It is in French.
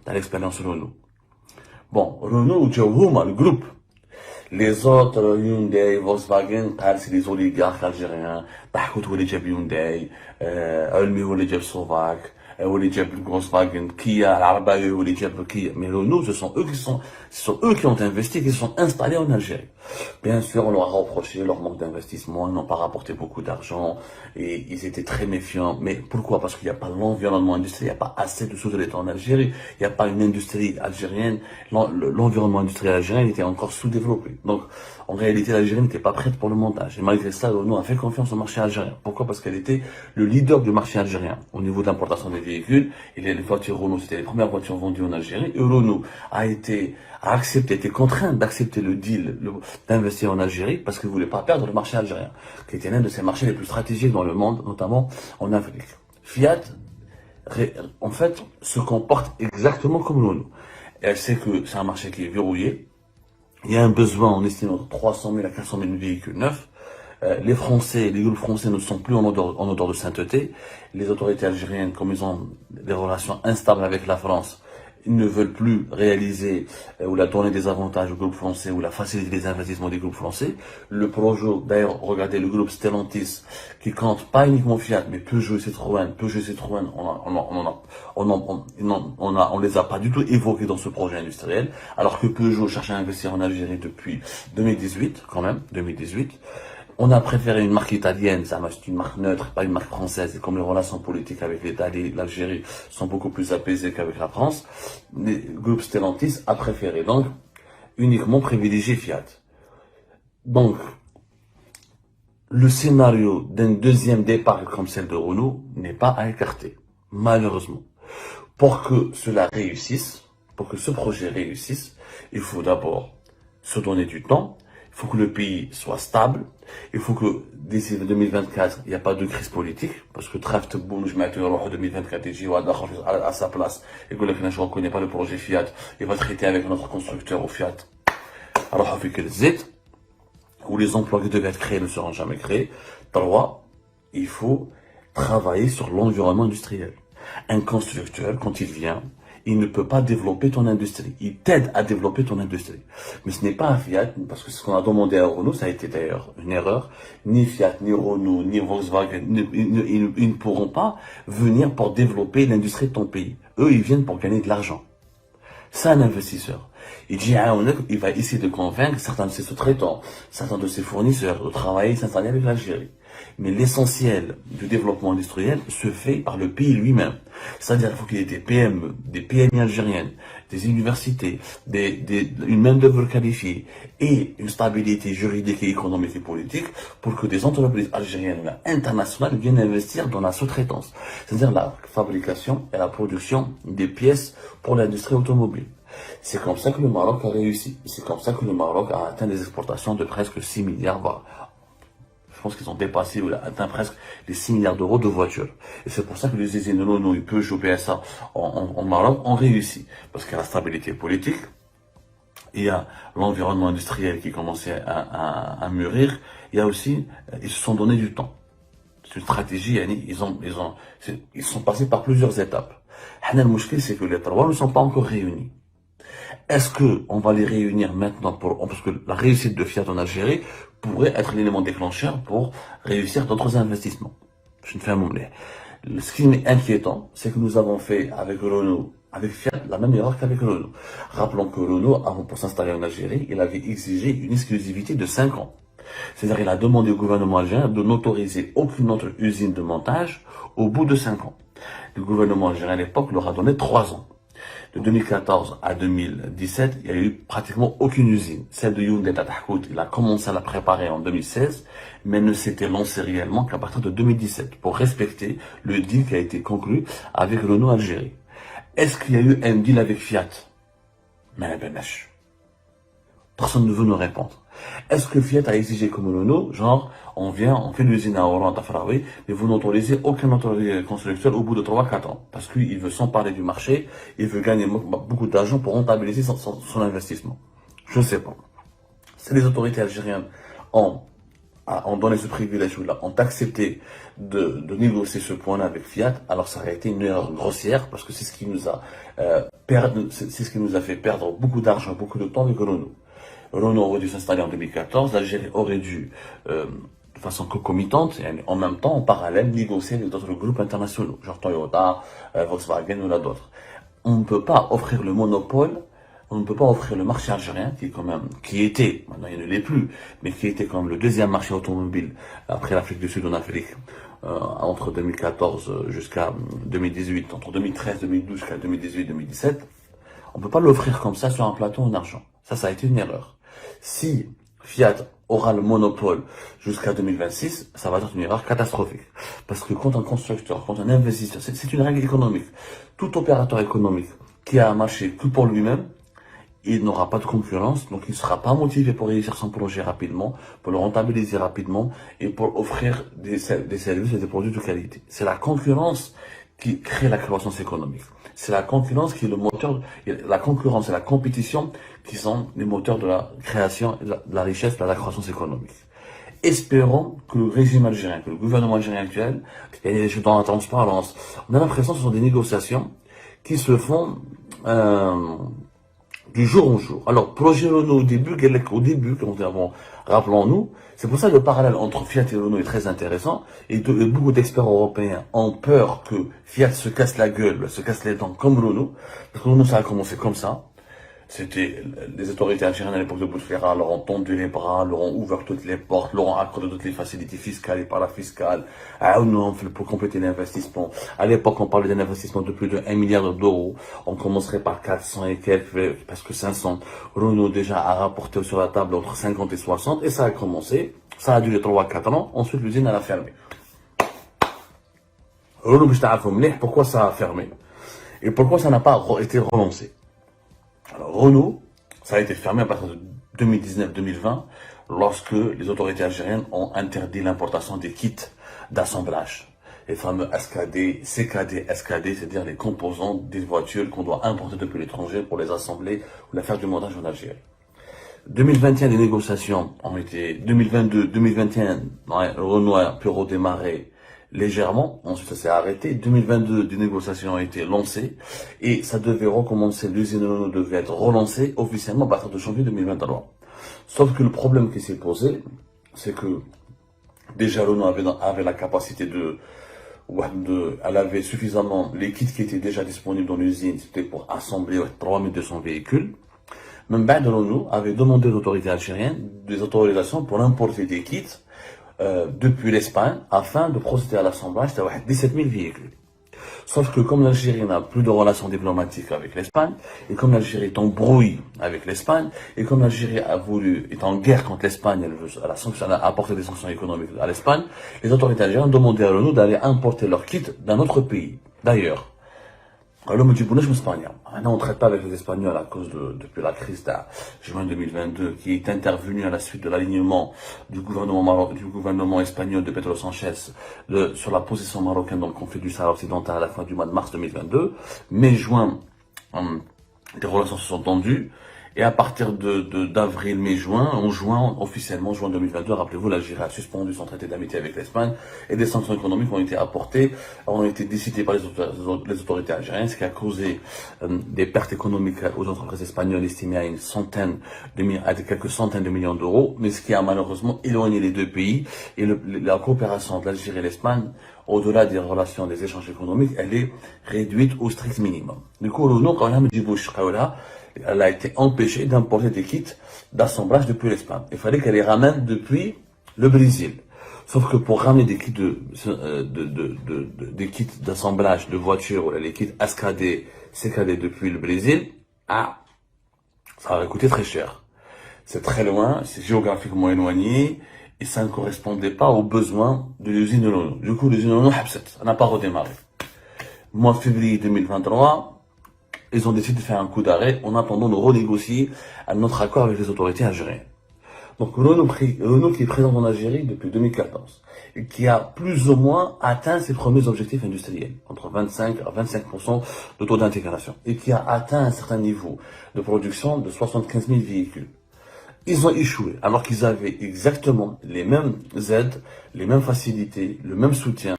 dans l'expérience Renault. Bon, Renault, le groupe. Les autres, Hyundai, Volkswagen, c'est les oligarques algériens. Bahkout ou les Jeb Hyundai, Almi ou les Jeb Slovaques, ou les Jeb Volkswagen, Kia, Al-Arabaï ou les Jeb Kia. Mais Renault, ce sont eux qui ont investi, qui se sont installés en Algérie. Bien sûr, on leur a reproché leur manque d'investissement, ils n'ont pas rapporté beaucoup d'argent, et ils étaient très méfiants. Mais pourquoi? Parce qu'il n'y a pas l'environnement industriel, il n'y a pas assez de sous-traitants en Algérie, il n'y a pas une industrie algérienne, l'environnement industriel algérien était encore sous-développé. Donc, en réalité, l'Algérie n'était pas prête pour le montage. Et malgré ça, Renault a fait confiance au marché algérien. Pourquoi? Parce qu'elle était le leader du marché algérien au niveau de l'importation des véhicules. Et les voitures Renault, c'était les premières voitures vendues en Algérie. Et Renault a été contraint d'accepter le deal, d'investir en Algérie parce qu'il ne voulait pas perdre le marché algérien, qui était l'un de ses marchés les plus stratégiques dans le monde, notamment en Afrique. Fiat, en fait, se comporte exactement comme Renault. Elle sait que c'est un marché qui est verrouillé. Il y a un besoin, on estime, entre 300 000 à 400 000 véhicules neufs. Les groupes français ne sont plus en odeur de sainteté. Les autorités algériennes, comme ils ont des relations instables avec la France, ils ne veulent plus réaliser ou la donner des avantages aux groupes français ou la faciliter les investissements des groupes français. Le projet, d'ailleurs, regardez le groupe Stellantis, qui compte pas uniquement Fiat, mais Peugeot et Citroën. On les a pas du tout évoqués dans ce projet industriel, alors que Peugeot cherche à investir en Algérie depuis 2018, quand même, 2018. On a préféré une marque italienne, c'est une marque neutre, pas une marque française. Et comme les relations politiques avec l'État et l'Algérie sont beaucoup plus apaisées qu'avec la France, le groupe Stellantis a préféré donc uniquement privilégier Fiat. Donc, le scénario d'un deuxième départ comme celle de Renault n'est pas à écarter, malheureusement. Pour que cela réussisse, pour que ce projet réussisse, il faut d'abord se donner du temps. Il faut que le pays soit stable. Il faut que d'ici 2024, il n'y a pas de crise politique. Parce que Traft Boun, je mets en 2024 et à sa place. Et que je ne reconnais pas le projet Fiat. Il va traiter avec notre constructeur au Fiat. Alors, avec le Z, où les emplois qui devaient être créés ne seront jamais créés. 3, il faut travailler sur l'environnement industriel. Un constructeur, quand il vient, il ne peut pas développer ton industrie. Il t'aide à développer ton industrie. Mais ce n'est pas un Fiat, parce que ce qu'on a demandé à Renault, ça a été d'ailleurs une erreur. Ni Fiat, ni Renault, ni Volkswagen, ils ne pourront pas venir pour développer l'industrie de ton pays. Eux, ils viennent pour gagner de l'argent. C'est un investisseur. Il va essayer de convaincre certains de ses sous-traitants, certains de ses fournisseurs de travailler et s'installer avec l'Algérie. Mais l'essentiel du développement industriel se fait par le pays lui-même. C'est-à-dire qu'il faut qu'il y ait des PME, des PMI algériennes, des universités, une main-d'œuvre qualifiée et une stabilité juridique et économique et politique pour que des entreprises algériennes internationales viennent investir dans la sous-traitance. C'est-à-dire la fabrication et la production des pièces pour l'industrie automobile. C'est comme ça que le Maroc a réussi. C'est comme ça que le Maroc a atteint des exportations de presque 6 milliards, voire je pense qu'ils ont dépassé ou atteint presque les 6 milliards d'euros de voitures. Et c'est pour ça que les usines Renault et Peugeot, PSA en Maroc ont réussi. Parce qu'il y a la stabilité politique, il y a l'environnement industriel qui commençait à mûrir, il y a aussi, ils se sont donné du temps. C'est une stratégie, ils sont passés par plusieurs étapes. Le mouchkil, c'est que les trois ne sont pas encore réunis. Est-ce qu'on va les réunir maintenant parce que la réussite de Fiat en Algérie pourrait être l'élément déclencheur pour réussir d'autres investissements. Je ne fais un mot. Ce qui est inquiétant, c'est que nous avons fait avec Renault, avec Fiat, la même erreur qu'avec Renault. Rappelons que Renault, avant pour s'installer en Algérie, il avait exigé une exclusivité de 5 ans. C'est-à-dire qu'il a demandé au gouvernement algérien de n'autoriser aucune autre usine de montage au bout de 5 ans. Le gouvernement algérien à l'époque leur a donné 3 ans. De 2014 à 2017, il n'y a eu pratiquement aucune usine. Celle de Hyundai Tatahout, il a commencé à la préparer en 2016, mais ne s'était lancé réellement qu'à partir de 2017 pour respecter le deal qui a été conclu avec Renault Algérie. Est-ce qu'il y a eu un deal avec Fiat? Mais la benache. Personne ne veut nous répondre. Est-ce que Fiat a exigé comme Renault, genre, on fait l'usine à Oran, à Faraoui, mais vous n'autorisez aucun autre constructeur au bout de 3-4 ans. Parce qu'il veut s'emparer du marché, il veut gagner beaucoup d'argent pour rentabiliser son investissement. Je ne sais pas. Si les autorités algériennes ont ont donné ce privilège-là, ont accepté de négocier ce point-là avec Fiat, alors ça aurait été une erreur grossière parce que c'est ce qui nous a c'est ce qui nous a fait perdre beaucoup d'argent, beaucoup de temps avec Renault. Renault aurait dû s'installer en 2014, l'Algérie aurait dû de façon concomitante et en même temps, en parallèle, négocier avec d'autres groupes internationaux, genre Toyota, Volkswagen ou là d'autres. On ne peut pas offrir le monopole, on ne peut pas offrir le marché algérien, qui est quand même, qui était, maintenant il ne l'est plus, mais qui était quand même le deuxième marché automobile après l'Afrique du Sud en Afrique, entre 2014 jusqu'à 2018, entre 2013, 2012 jusqu'à 2018, 2017. On ne peut pas l'offrir comme ça sur un plateau en argent. Ça a été une erreur. Si Fiat aura le monopole jusqu'à 2026, ça va être une erreur catastrophique. Parce que quand un constructeur, quand un investisseur, c'est une règle économique. Tout opérateur économique qui a un marché que pour lui-même, il n'aura pas de concurrence, donc il ne sera pas motivé pour réussir son projet rapidement, pour le rentabiliser rapidement et pour offrir des services et des produits de qualité. C'est la concurrence qui crée la croissance économique. C'est la concurrence qui est le moteur, la concurrence et la compétition qui sont les moteurs de la création, de la richesse, de la croissance économique. Espérons que le régime algérien, que le gouvernement algérien actuel, et je suis dans la transparence, on a l'impression que ce sont des négociations qui se font du jour au jour. Alors, projet Renault au début, rappelons-nous, c'est pour ça que le parallèle entre Fiat et Renault est très intéressant, et beaucoup d'experts européens ont peur que Fiat se casse la gueule, se casse les dents comme Renault, parce que Renault, ça a commencé comme ça. C'était les autorités algériennes à l'époque de Bouteflika leur ont tendu les bras, leur ont ouvert toutes les portes, leur ont accordé toutes les facilités fiscales et parafiscales. Ah non, pour compléter l'investissement. À l'époque, on parlait d'un investissement de plus de 1 milliard d'euros. On commencerait par 400 et quelques, parce que 500. Renault déjà a rapporté sur la table entre 50 et 60, et ça a commencé. Ça a duré 3-4 ans. Ensuite, l'usine, elle a fermé. Renault, pourquoi ça a fermé? Et pourquoi ça n'a pas été relancé? Alors, Renault, ça a été fermé à partir de 2019-2020, lorsque les autorités algériennes ont interdit l'importation des kits d'assemblage. Les fameux SKD, CKD, SKD, c'est-à-dire les composants des voitures qu'on doit importer depuis l'étranger pour les assembler ou les faire du montage en Algérie. 2021, les négociations ont été, 2022, 2021, Renault a pu redémarrer légèrement, ensuite ça s'est arrêté. 2022, des négociations ont été lancées et ça devait recommencer, l'usine Renault devait être relancée officiellement à partir de janvier 2023. Sauf que le problème qui s'est posé, c'est que déjà Renault avait la capacité elle avait suffisamment, les kits qui étaient déjà disponibles dans l'usine, c'était pour assembler 3200 véhicules. Même Renault avait demandé aux autorités algériennes des autorisations pour importer des kits depuis l'Espagne afin de procéder à l'assemblage de 17 000 véhicules. Sauf que comme l'Algérie n'a plus de relations diplomatiques avec l'Espagne, et comme l'Algérie est en brouille avec l'Espagne, et comme l'Algérie est en guerre contre l'Espagne, elle a apporté des sanctions économiques à l'Espagne, les autorités algériennes ont demandé à Renault d'aller importer leurs kits d'un autre pays. D'ailleurs, Renault me dit, maintenant on ne traite pas avec les Espagnols à cause depuis la crise de juin 2022 qui est intervenue à la suite de l'alignement du gouvernement espagnol de Pedro Sanchez sur la position marocaine dans le conflit du Sahara occidental à la fin du mois de mars 2022. Mai-juin, les relations se sont tendues. Et à partir d'avril, mai, juin, officiellement, juin 2022, rappelez-vous, l'Algérie a suspendu son traité d'amitié avec l'Espagne et des sanctions économiques ont été décidées par les autorités algériennes, ce qui a causé des pertes économiques aux entreprises espagnoles estimées à quelques centaines de millions d'euros, mais ce qui a malheureusement éloigné les deux pays et la coopération de l'Algérie et l'Espagne, au-delà des relations, des échanges économiques, elle est réduite au strict minimum. Du coup, Renault, quand même, elle a été empêchée d'importer des kits d'assemblage depuis l'Espagne. Il fallait qu'elle les ramène depuis le Brésil. Sauf que pour ramener des kits des kits d'assemblage de voitures, ou les kits SKD, CKD depuis le Brésil, ça aurait coûté très cher. C'est très loin, c'est géographiquement éloigné, et ça ne correspondait pas aux besoins de l'usine de Renault. Du coup, l'usine de Renault, ça n'a pas redémarré. Mois de février 2023, ils ont décidé de faire un coup d'arrêt en attendant de renégocier notre accord avec les autorités algériennes. Donc Renault qui est présent en Algérie depuis 2014 et qui a plus ou moins atteint ses premiers objectifs industriels, entre 25 à 25% de taux d'intégration, et qui a atteint un certain niveau de production de 75 000 véhicules. Ils ont échoué, alors qu'ils avaient exactement les mêmes aides, les mêmes facilités, le même soutien.